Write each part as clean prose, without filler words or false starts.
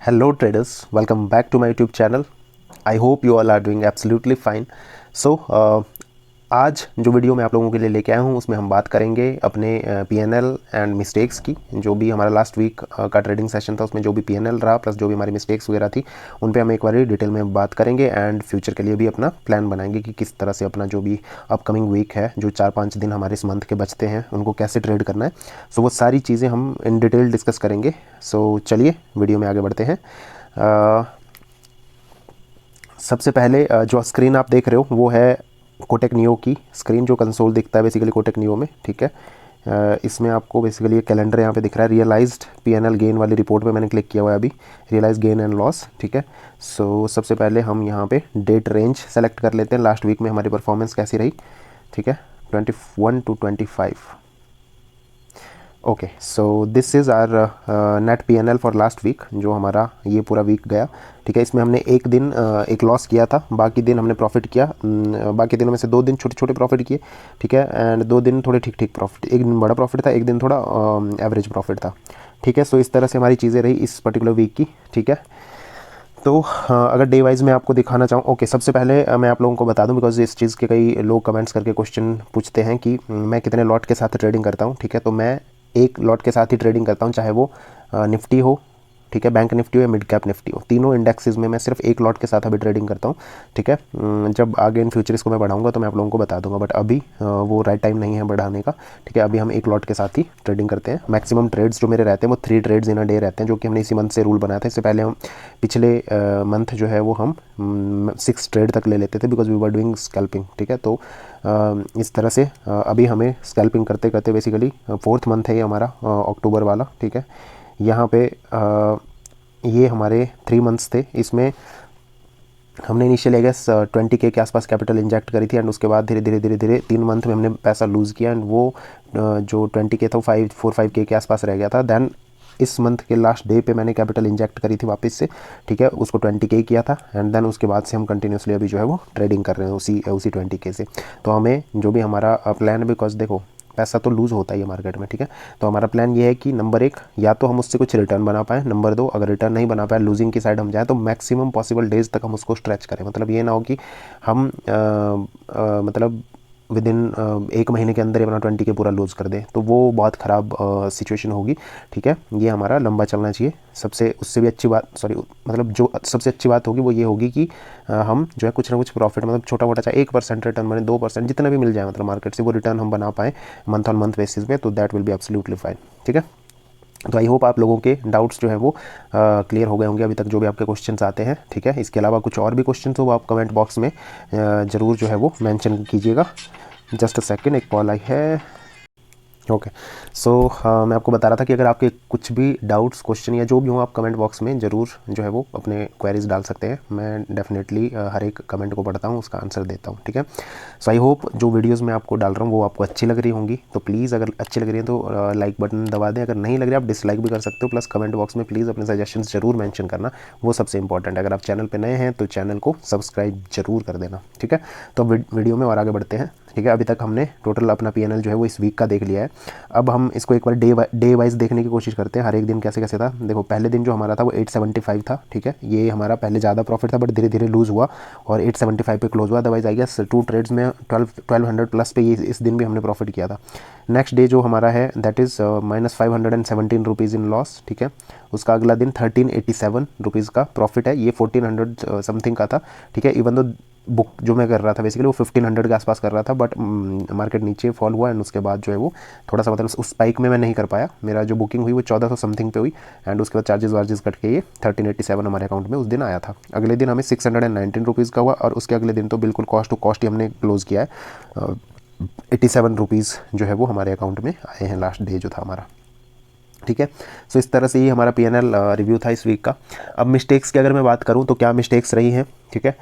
Hello traders, welcome back to my YouTube channel. I hope you all are doing absolutely fine. So आज जो video मैं आप लोगों के लिए लेके आया हूँ उसमें हम बात करेंगे अपने PNL एंड मिस्टेक्स की। जो भी हमारा लास्ट वीक का ट्रेडिंग सेशन था उसमें जो भी PNL रहा प्लस जो भी हमारी मिस्टेक्स वगैरह थी उन पे हम एक बार डिटेल में बात करेंगे एंड फ्यूचर के लिए भी अपना प्लान बनाएंगे कि किस तरह से अपना जो भी अपकमिंग वीक है, जो 4-5 दिन हमारे इस मंथ के बचते हैं, उनको कैसे ट्रेड करना है। सो वो सारी चीज़ें हम इन डिटेल डिस्कस करेंगे। सो चलिए वीडियो में आगे बढ़ते हैं। सबसे पहले जो स्क्रीन आप देख रहे हो वो है कोटेक नियो की स्क्रीन, जो कंसोल दिखता है बेसिकली कोटेक नियो में, ठीक है। इसमें आपको बेसिकली एक कैलेंडर यहाँ पे दिख रहा है। रियलाइज्ड PNL गेन वाली रिपोर्ट पे मैंने क्लिक किया हुआ है अभी, रियलाइज गेन एंड लॉस, ठीक है। सो सबसे पहले हम यहाँ पे डेट रेंज सेलेक्ट कर लेते हैं, लास्ट वीक में हमारी परफॉर्मेंस कैसी रही, ठीक है, 21 to 25। Okay, so this is our net PNL for last week, जो हमारा ये पूरा वीक गया, ठीक है। इसमें हमने एक दिन एक लॉस किया था, बाकी दिन हमने प्रॉफिट किया। बाकी दिनों में से 2 दिन छोटे छोटे प्रॉफिट किए, ठीक है, एंड 2 दिन थोड़े ठीक ठीक प्रॉफिट, एक दिन बड़ा प्रॉफिट था, एक दिन थोड़ा एवरेज प्रॉफिट था, ठीक है। सो इस तरह से हमारी चीज़ें रही इस पर्टिकुलर वीक की, ठीक है। तो अगर डे वाइज मैं आपको दिखाना चाहूँ, ओके, सबसे पहले मैं आप लोगों को बता दूं बिकॉज इस चीज़ के कई लोग कमेंट्स करके क्वेश्चन पूछते हैं कि मैं कितने लॉट के साथ ट्रेडिंग करता हूँ, ठीक है। तो मैं एक लॉट के साथ ही ट्रेडिंग करता हूँ, चाहे वो निफ्टी हो, ठीक है, बैंक निफ्टी हो या मिड कैप निफ्टी हो, तीनों इंडेक्सेस में मैं सिर्फ एक लॉट के साथ अभी ट्रेडिंग करता हूँ, ठीक है। जब आगे इन फ्यूचर इसको मैं बढ़ाऊंगा तो मैं आप लोगों को बता दूंगा, बट अभी वो राइट टाइम नहीं है बढ़ाने का, ठीक है। अभी हम एक लॉट के साथ ही ट्रेडिंग करते हैं। मैक्सिमम ट्रेड्स जो मेरे रहते हैं वो 3 ट्रेड्स इन अ डे रहते हैं, जो कि हमने इसी मंथ से रूल बनाया था। इससे पहले हम पिछले मंथ जो है वो हम 6 ट्रेड तक ले लेते थे because we were doing scalping, ठीक है। तो इस तरह से अभी हमें स्कैल्पिंग करते करते बेसिकली 4th मंथ है ये हमारा, अक्टूबर वाला, ठीक है। यहाँ पे ये हमारे 3 मंथ्स थे। इसमें हमने इनिशियल आई गेस 20K के आसपास कैपिटल इंजेक्ट करी थी एंड उसके बाद धीरे धीरे धीरे धीरे 3 मंथ में हमने पैसा लूज़ किया एंड वो जो 20K था 4-5K के आसपास रह गया था। देन इस मंथ के लास्ट डे पे मैंने कैपिटल इंजेक्ट करी थी वापस से, ठीक है, उसको 20K किया था एंड देन उसके बाद से हम कंटिन्यूसली अभी जो है वो ट्रेडिंग कर रहे हैं उसी 20K से। तो हमें जो भी हमारा प्लान, बिकॉज देखो पैसा तो लूज़ होता ही है मार्केट में, ठीक है। तो हमारा प्लान ये है कि नंबर 1 या तो हम उससे कुछ रिटर्न बना पाएँ, नंबर 2 अगर रिटर्न नहीं बना पाए, लूजिंग की साइड हम जाएँ, तो मैक्सिमम पॉसिबल डेज तक हम उसको स्ट्रेच करें। मतलब ये ना हो कि हम मतलब विद इन 1 महीने के अंदर अपना 20K पूरा लूज़ कर दें, तो वो बहुत ख़राब सिचुएशन होगी, ठीक है। ये हमारा लंबा चलना चाहिए। सबसे उससे भी अच्छी बात, सॉरी, मतलब जो सबसे अच्छी बात होगी वो ये होगी कि हम जो है कुछ ना कुछ प्रॉफिट, मतलब छोटा मोटा, चाहे 1% रिटर्न बने, 2%, जितना भी मिल जाए मतलब मार्केट से, वो रिटर्न हम बना पाएँ मंथ ऑन मंथ बेसिस पे, तो that will be absolutely fine, ठीक है। तो आई होप आप लोगों के डाउट्स जो है वो क्लियर हो गए होंगे अभी तक, जो भी आपके क्वेश्चंस आते हैं, ठीक है। इसके अलावा कुछ और भी क्वेश्चंस हो वो आप कमेंट बॉक्स में ज़रूर जो है वो मेंशन कीजिएगा। जस्ट अ सेकेंड, एक कॉल आई है। ओके, सो मैं आपको बता रहा था कि अगर आपके कुछ भी डाउट्स, क्वेश्चन या जो भी हो, आप कमेंट बॉक्स में ज़रूर जो है वो अपने क्वेरीज डाल सकते हैं। मैं डेफिनेटली हर एक कमेंट को पढ़ता हूँ, उसका आंसर देता हूँ, ठीक है। सो आई होप जो वीडियोस मैं आपको डाल रहा हूँ वो आपको अच्छी लग रही होंगी। तो प्लीज़ अगर अच्छी लग रही है तो लाइक बटन दबा दें, अगर नहीं लग रही आप डिसलाइक भी कर सकते हो। प्लस कमेंट बॉक्स में प्लीज़ अपने सजेशंस ज़रूर मेंशन करना, वो सबसे इंपॉर्टेंट है। अगर आप चैनल पर नए हैं तो चैनल को सब्सक्राइब जरूर कर देना, ठीक है। तो वीडियो में और आगे बढ़ते हैं, ठीक है। अभी तक हमने टोटल अपना PNL जो है वो इस वीक का देख लिया है। अब हम इसको एक बार डे वाइज देखने की कोशिश करते हैं, हर एक दिन कैसे कैसे था। देखो पहले दिन जो हमारा था वो 875 था, ठीक है। ये हमारा पहले ज़्यादा प्रॉफिट था बट धीरे धीरे लूज़ हुआ और 875 पे क्लोज हुआ। अदरवाइज आई गेस 2 ट्रेड्स में 1200 प्लस पे ये इस दिन भी हमने प्रॉफिट किया था। नेक्स्ट डे जो हमारा है that is -517 rupees in loss, ठीक है। उसका अगला दिन 1387 रुपीज़ का प्रॉफिट है, ये 1400 समथिंग का था, ठीक है। इवन दो बुक जो मैं कर रहा था बेसिकली वो 1500 के आसपास कर रहा था, बट मार्केट नीचे फॉल हुआ एंड उसके बाद जो है वो थोड़ा सा, मतलब उस स्पाइक में मैं नहीं कर पाया। मेरा जो बुकिंग हुई वो 1400 समथिंग पे हुई एंड उसके बाद चार्जेस वार्जेस कट के ये 1387 हमारे अकाउंट में उस दिन आया था। अगले दिन हमें 619 रुपीज़ का हुआ और उसके अगले दिन तो बिल्कुल कॉस्ट टू कॉस्ट ही हमने क्लोज़ किया है। 87 रुपीज़ जो है वो हमारे अकाउंट में आए हैं लास्ट डे जो था हमारा, ठीक है। सो इस तरह से ये हमारा PNL रिव्यू था इस वीक का। अब मिस्टेक्स की अगर मैं बात करूँ तो क्या मिस्टेक्स रही हैं, ठीक है।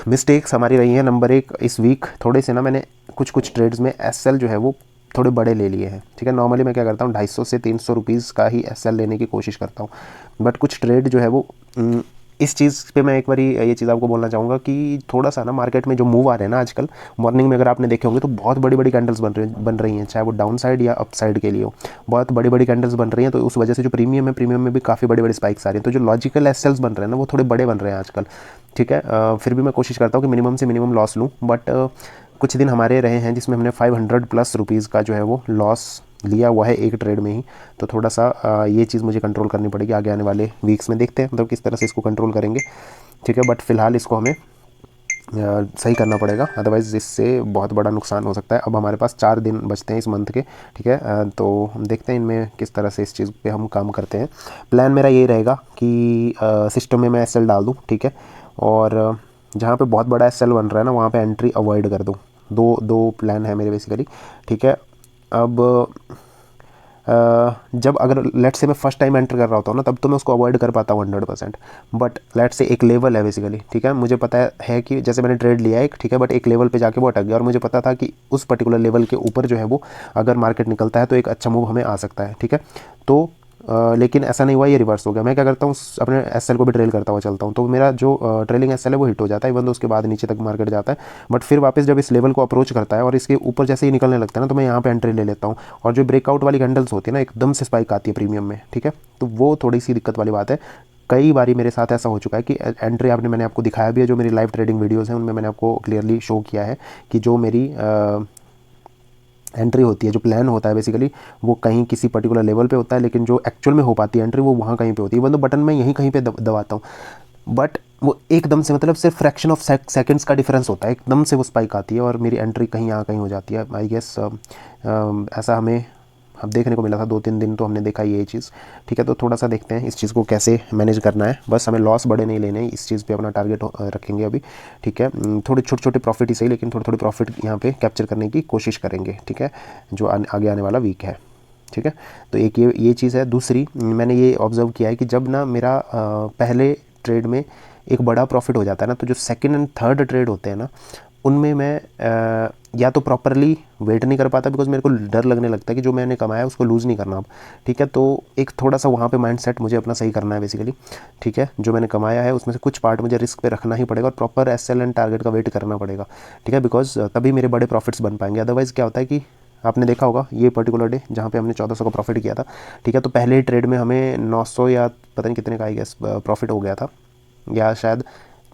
मिस्टेक्स हमारी रही है, नंबर 1, इस वीक थोड़े से ना मैंने कुछ ट्रेड्स में SL जो है वो थोड़े बड़े ले लिए हैं, ठीक है। नॉर्मली मैं क्या करता हूँ 250 से 300 रुपीज़ का ही SL लेने की कोशिश करता हूँ, बट कुछ ट्रेड जो है वो इस चीज़ पे मैं एक बार ये चीज़ आपको बोलना चाहूँगा कि थोड़ा सा ना मार्केट में जो मूव आ रहे हैं ना आजकल, मॉर्निंग में अगर आपने देखे होंगे तो बहुत बड़ी बड़ी कैंडल्स बन रही हैं, चाहे वो डाउन साइड या अप साइड के लिए हो, बहुत बड़ी बड़ी कैंडल्स बन रही हैं। तो उस वजह से जो प्रीमियम है, प्रीमियम में भी काफ़ी बड़ी बड़ी स्पाइक्स आ रही हैं। तो जो लॉजिकल एसएल्स बन रहे हैं ना वो थोड़े बड़े बन रहे हैं आजकल, ठीक है। फिर भी मैं कोशिश करता हूँ कि मिनिमम से मिनिमम लॉस लूँ, बट कुछ दिन हमारे रहे हैं जिसमें हमने 500 प्लस रुपीज़ का जो है वो लॉस लिया हुआ है एक ट्रेड में ही। तो थोड़ा सा ये चीज़ मुझे कंट्रोल करनी पड़ेगी आगे आने वाले वीक्स में, देखते हैं मतलब किस तरह से इसको कंट्रोल करेंगे, ठीक है। बट फिलहाल इसको हमें सही करना पड़ेगा, अदरवाइज़ इससे बहुत बड़ा नुकसान हो सकता है। अब हमारे पास 4 दिन बचते हैं इस मंथ के, ठीक है। तो हम देखते हैं इनमें किस तरह से इस चीज़ पे हम काम करते हैं। प्लान मेरा ये रहेगा कि सिस्टम में मैं एसएल डाल दूँ, ठीक है, और जहाँ पे बहुत बड़ा एसएल बन रहा है ना वहाँ पे एंट्री अवॉइड कर दूँ। दो प्लान है मेरे बेसिकली, ठीक है। अब जब अगर लेट से मैं फर्स्ट टाइम एंटर कर रहा होता हूँ ना तब तो मैं उसको अवॉइड कर पाता हूँ 100%, बट लेट से एक लेवल है बेसिकली, ठीक है। मुझे पता है कि जैसे मैंने ट्रेड लिया एक, ठीक है, बट एक लेवल पे जाके वो अटक गया, और मुझे पता था कि उस पर्टिकुलर लेवल के ऊपर जो है वो अगर मार्केट निकलता है तो एक अच्छा मूव हमें आ सकता है, ठीक है। तो लेकिन ऐसा नहीं हुआ, ये रिवर्स हो गया। मैं क्या करता हूँ, अपने एसएल को भी ट्रेल करता हुआ चलता हूँ, तो मेरा जो ट्रेलिंग एसएल है वो हिट हो जाता है, इवन तो उसके बाद नीचे तक मार्केट जाता है। बट फिर वापस जब इस लेवल को अप्रोच करता है और इसके ऊपर जैसे ही निकलने लगता है ना तो मैं यहाँ पे एंट्री ले लेता हूँ। और जो ब्रेकआउट वाली कैंडल्स होती है ना एकदम से स्पाइक आती है प्रीमियम में, ठीक है, तो वो थोड़ी सी दिक्कत वाली बात है। कई बारी मेरे साथ ऐसा हो चुका है कि एंट्री मैंने आपको दिखाया भी है, जो मेरी लाइव ट्रेडिंग वीडियोज़ हैं उनमें मैंने आपको क्लियरली शो किया है कि जो मेरी एंट्री होती है, जो प्लान होता है बेसिकली वो कहीं किसी पर्टिकुलर लेवल पे होता है, लेकिन जो एक्चुअल में हो पाती है एंट्री वो वहाँ कहीं पे होती है। इवन तो बटन मैं यहीं कहीं पे दबाता हूँ, बट वो एकदम से मतलब सिर्फ फ्रैक्शन ऑफ सेकंड्स का डिफरेंस होता है, एकदम से वो स्पाइक आती है और मेरी एंट्री कहीं यहाँ कहीं हो जाती है। आई गेस ऐसा हमें अब देखने को मिला था 2-3 दिन, तो हमने देखा ये चीज़, ठीक है। तो थोड़ा सा देखते हैं इस चीज़ को कैसे मैनेज करना है, बस हमें लॉस बड़े नहीं लेने, इस चीज़ पे अपना टारगेट रखेंगे अभी, ठीक है। थोड़े छोटे छोटे प्रॉफिट ही सही, लेकिन थोड़े थोड़े प्रॉफिट यहाँ पे कैप्चर करने की कोशिश करेंगे, ठीक है, जो आगे आने वाला वीक है, ठीक है। तो एक ये चीज़ है। दूसरी, मैंने ये ऑब्ज़र्व किया है कि जब ना मेरा पहले ट्रेड में एक बड़ा प्रॉफिट हो जाता है ना, तो जो सेकंड एंड थर्ड ट्रेड होते हैं ना उनमें मैं या तो प्रॉपरली वेट नहीं कर पाता, बिकॉज मेरे को डर लगने लगता है कि जो मैंने कमाया उसको लूज़ नहीं करना अब, ठीक है। तो एक थोड़ा सा वहाँ पे माइंडसेट मुझे अपना सही करना है बेसिकली, ठीक है। जो मैंने कमाया है उसमें से कुछ पार्ट मुझे रिस्क पे रखना ही पड़ेगा और प्रॉपर एसएल एंड टारगेट का वेट करना पड़ेगा, ठीक है, बिकॉज तभी मेरे बड़े प्रॉफिट्स बन पाएंगे। अदरवाइज़ क्या होता है कि आपने देखा होगा ये पर्टिकुलर डे जहाँ पे हमने 1400 का प्रॉफिट किया था, ठीक है, तो पहले ही ट्रेड में हमें 900 या पता नहीं कितने का आई गेस प्रॉफिट हो गया था, या शायद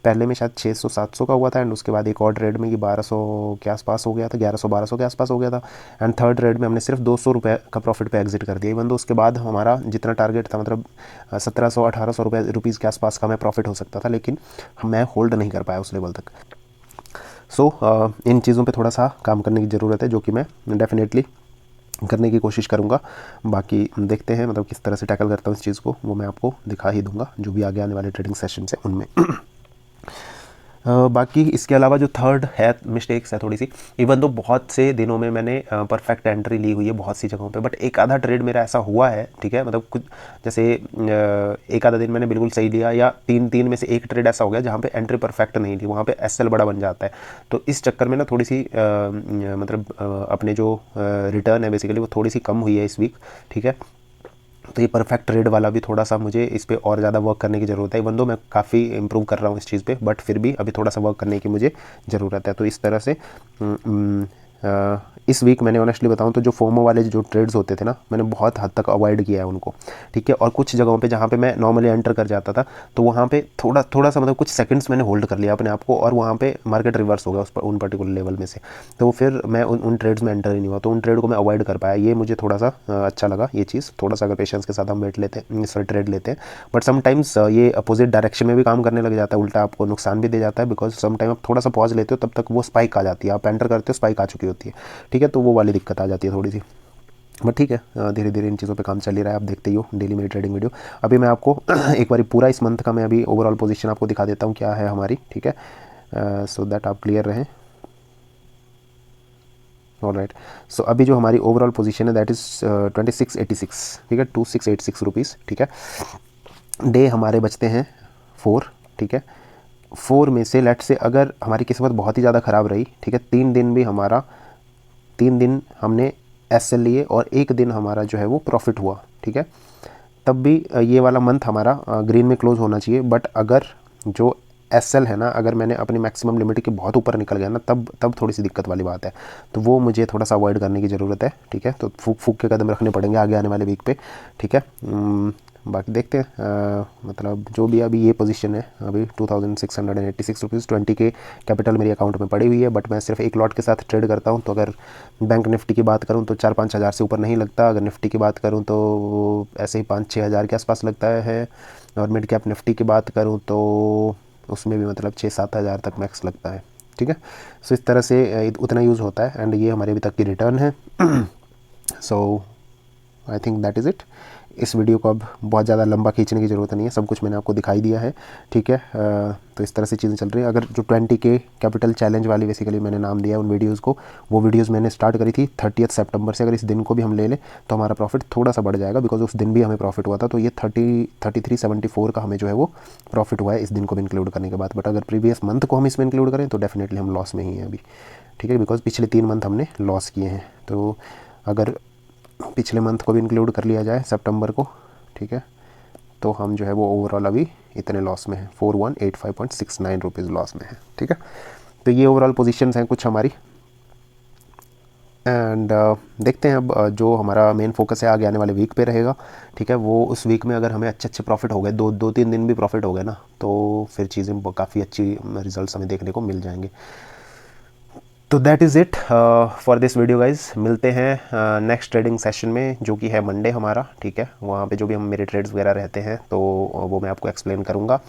पहले में शायद 600-700 का हुआ था, एंड उसके बाद एक और ट्रेड में ये 1200 के आसपास हो गया था, 1100-1200 के आसपास हो गया था, एंड थर्ड ट्रेड में हमने सिर्फ 200 रुपये का प्रॉफिट पे एग्जिट कर दिया। इवन तो उसके बाद हमारा जितना टारगेट था मतलब 1700-1800 रुपीज़ के आसपास का हमें प्रॉफिट हो सकता था, लेकिन मैं होल्ड नहीं कर पाया उस लेवल तक। सो इन चीज़ों पे थोड़ा सा काम करने की ज़रूरत है, जो कि मैं डेफिनेटली करने की कोशिश करूँगा। बाकी देखते हैं मतलब किस तरह से टैकल करता हूँ इस चीज़ को, वो मैं आपको दिखा ही दूँगा जो भी आगे आने वाले ट्रेडिंग सेशन है उनमें। बाकी इसके अलावा जो थर्ड है मिस्टेक्स है थोड़ी सी, इवन तो बहुत से दिनों में मैंने परफेक्ट एंट्री ली हुई है बहुत सी जगहों पे, बट एक आधा ट्रेड मेरा ऐसा हुआ है, ठीक है, मतलब कुछ जैसे एक आधा दिन मैंने बिल्कुल सही लिया, या तीन में से एक ट्रेड ऐसा हो गया जहाँ पे एंट्री परफेक्ट नहीं थी, वहाँ पे एसएल बड़ा बन जाता है। तो इस चक्कर में ना थोड़ी सी मतलब अपने जो रिटर्न है बेसिकली वो थोड़ी सी कम हुई है इस वीक, ठीक है। तो ये परफेक्ट ट्रेड वाला भी थोड़ा सा मुझे इस पे और ज़्यादा वर्क करने की ज़रूरत है, इवन दो मैं काफ़ी इंप्रूव कर रहा हूँ इस चीज़ पे, बट फिर भी अभी थोड़ा सा वर्क करने की मुझे ज़रूरत है। तो इस तरह से इस वीक मैंने ऑनेस्टली बताऊं तो जो फोमो वाले जो ट्रेड्स होते थे ना मैंने बहुत हद तक अवॉइड किया है उनको, ठीक है। और कुछ जगहों पे जहाँ पे मैं नॉर्मली एंटर कर जाता था तो वहाँ पे थोड़ा सा मतलब कुछ सेकंड्स मैंने होल्ड कर लिया अपने आप को, और वहाँ पे मार्केट रिवर्स हो गया उन पर्टिकुलर लेवल में से, तो फिर मैं उन ट्रेड्स में एंटर ही नहीं हुआ, तो उन ट्रेड को मैं अवॉइड कर पाया। ये मुझे थोड़ा सा अच्छा लगा ये चीज़, थोड़ा सा अगर पेशेंस के साथ हम वेट लेते हैं सॉरी ट्रेड लेते हैं, बट समटाइम्स ये अपोजिट डायरेक्शन में भी काम करने लग जाता है, उल्टा आपको नुकसान भी दे जाता है, बिकॉज समटाइम आप थोड़ा सा पॉज लेते हो तब तक वो स्पाइक आ जाती है, आप एंटर करते हो स्पाइक आ चुकी होती है, ठीक है। तो वो वाली दिक्कत आ जाती है थोड़ी सी, बट ठीक है धीरे धीरे इन चीज़ों पे काम चल ही रहा है। आप देखते ही हो डेली मेरी ट्रेडिंग वीडियो। अभी मैं आपको एक बार पूरा इस मंथ का मैं अभी ओवरऑल पोजीशन आपको दिखा देता हूँ क्या है हमारी, ठीक है, सो दैट आप क्लियर रहें। ऑलराइट, सो अभी जो हमारी ओवरऑल पोजीशन है दैट इज़ 2686, ठीक है, 2686 रुपीज़, ठीक है। डे हमारे बचते हैं 4, ठीक है। 4 में से लेट से अगर हमारी किस्मत बहुत ही ज़्यादा ख़राब रही, ठीक है, 3 दिन हमने एसएल लिए और एक दिन हमारा जो है वो प्रॉफिट हुआ, ठीक है। तब भी ये वाला मंथ हमारा ग्रीन में क्लोज़ होना चाहिए। बट अगर जो एसएल है ना, अगर मैंने अपनी मैक्सिमम लिमिट के बहुत ऊपर निकल गया ना, तब थोड़ी सी दिक्कत वाली बात है। तो वो मुझे थोड़ा सा अवॉइड करने की ज़रूरत है, ठीक है। तो फूक के कदम रखने पड़ेंगे आगे आने वाले वीक पे, ठीक है। बाकी देखते हैं, मतलब जो भी अभी ये पोजीशन है, अभी 2686 रुपीज़ 20 के कैपिटल मेरे अकाउंट में पड़ी हुई है। बट मैं सिर्फ एक लॉट के साथ ट्रेड करता हूँ। तो अगर बैंक निफ्टी की बात करूँ तो 4-5 हज़ार से ऊपर नहीं लगता। अगर निफ्टी की बात करूँ तो ऐसे ही 5-6 हज़ार के आसपास लगता है। और मिड कैप निफ्टी की बात करूँ तो उसमें भी मतलब 6-7 हज़ार तक मैक्स लगता है, ठीक है। सो इस तरह से उतना यूज़ होता है। एंड ये हमारे अभी तक की रिटर्न है। So I think that is it. इस वीडियो को अब बहुत ज़्यादा लंबा खींचने की ज़रूरत नहीं है, सब कुछ मैंने आपको दिखाई दिया है, ठीक है। तो इस तरह से चीज़ें चल रही हैं। अगर जो 20 के कैपिटल चैलेंज वाली बेसिकली मैंने नाम दिया उन वीडियोज़ को, वो वीडियोज़ मैंने स्टार्ट करी थी 30 सितंबर से। अगर इस दिन को भी हम ले लें तो हमारा प्रॉफिट थोड़ा सा बढ़ जाएगा, बिकॉज उस दिन भी हमें प्रॉफिट हुआ था। तो ये 3374 का हमें जो है वो प्रॉफिट हुआ है इस दिन को भी इंक्लूड करने के बाद। बट अगर प्रीवियस मंथ को हम इसमें इंक्लूड करें तो डेफिनेटली हम लॉस में ही हैं अभी, ठीक है, बिकॉज पिछले 3 मंथ हमने लॉस किए हैं। तो अगर पिछले मंथ को भी इंक्लूड कर लिया जाए सितंबर को, ठीक है, तो हम जो है वो ओवरऑल अभी इतने लॉस में है, 4185.69 रुपीज़ लॉस में है, ठीक है। तो ये ओवरऑल पोजीशंस हैं कुछ हमारी। एंड देखते हैं अब जो हमारा मेन फोकस है आगे आने वाले वीक पे रहेगा, ठीक है। वो उस वीक में अगर हमें अच्छे प्रॉफिट हो गए, 2-3 दिन भी प्रॉफिट हो गए ना, तो फिर चीज़ें काफ़ी अच्छी रिजल्ट्स हमें देखने को मिल जाएंगे। तो that is it for this video guys. मिलते हैं नेक्स्ट ट्रेडिंग सेशन में, जो कि है मंडे हमारा, ठीक है। वहाँ पे जो भी हम मेरे ट्रेड्स वगैरह रहते हैं तो वो मैं आपको एक्सप्लेन करूँगा।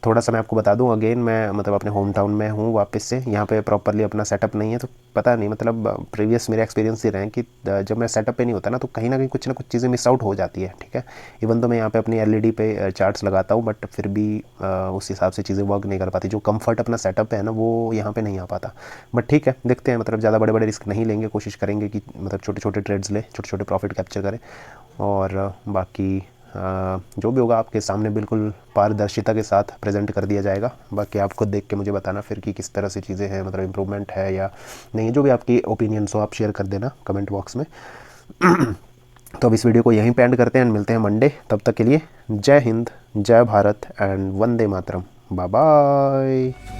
थोड़ा सा मैं आपको बता दूं, अगेन मैं मतलब अपने होम टाउन में हूँ वापस से। यहाँ पे प्रॉपरली अपना सेटअप नहीं है, तो पता नहीं, मतलब प्रीवियस मेरे एक्सपीरियंस ये रहे हैं कि जब मैं सेटअप पे नहीं होता ना तो कहीं ना कहीं कुछ ना कुछ चीज़ें मिस आउट हो जाती है, ठीक है। इवन तो मैं यहाँ पे अपनी एलईडी पे चार्ट्स लगाता हूँ, बट फिर भी उस हिसाब से चीज़ें वर्क नहीं कर पाती। जो कंफर्ट अपना सेटअप है ना वो यहाँ पे नहीं आ पाता। बट ठीक है, देखते हैं, मतलब ज़्यादा बड़े बड़े रिस्क नहीं लेंगे, कोशिश करेंगे कि मतलब छोटे छोटे ट्रेड्स लें, छोटे छोटे प्रॉफिट कैप्चर करें। और बाकी जो भी होगा आपके सामने बिल्कुल पारदर्शिता के साथ प्रेजेंट कर दिया जाएगा। बाकी आप खुद देख के मुझे बताना फिर कि किस तरह से चीज़ें हैं, मतलब इम्प्रूवमेंट है या नहीं। जो भी आपकी ओपिनियंस हो आप शेयर कर देना कमेंट बॉक्स में। तो अब इस वीडियो को यहीं पे एंड करते हैं एंड मिलते हैं मंडे। तब तक के लिए जय हिंद, जय Bharat and Vande Mataram. Bye bye.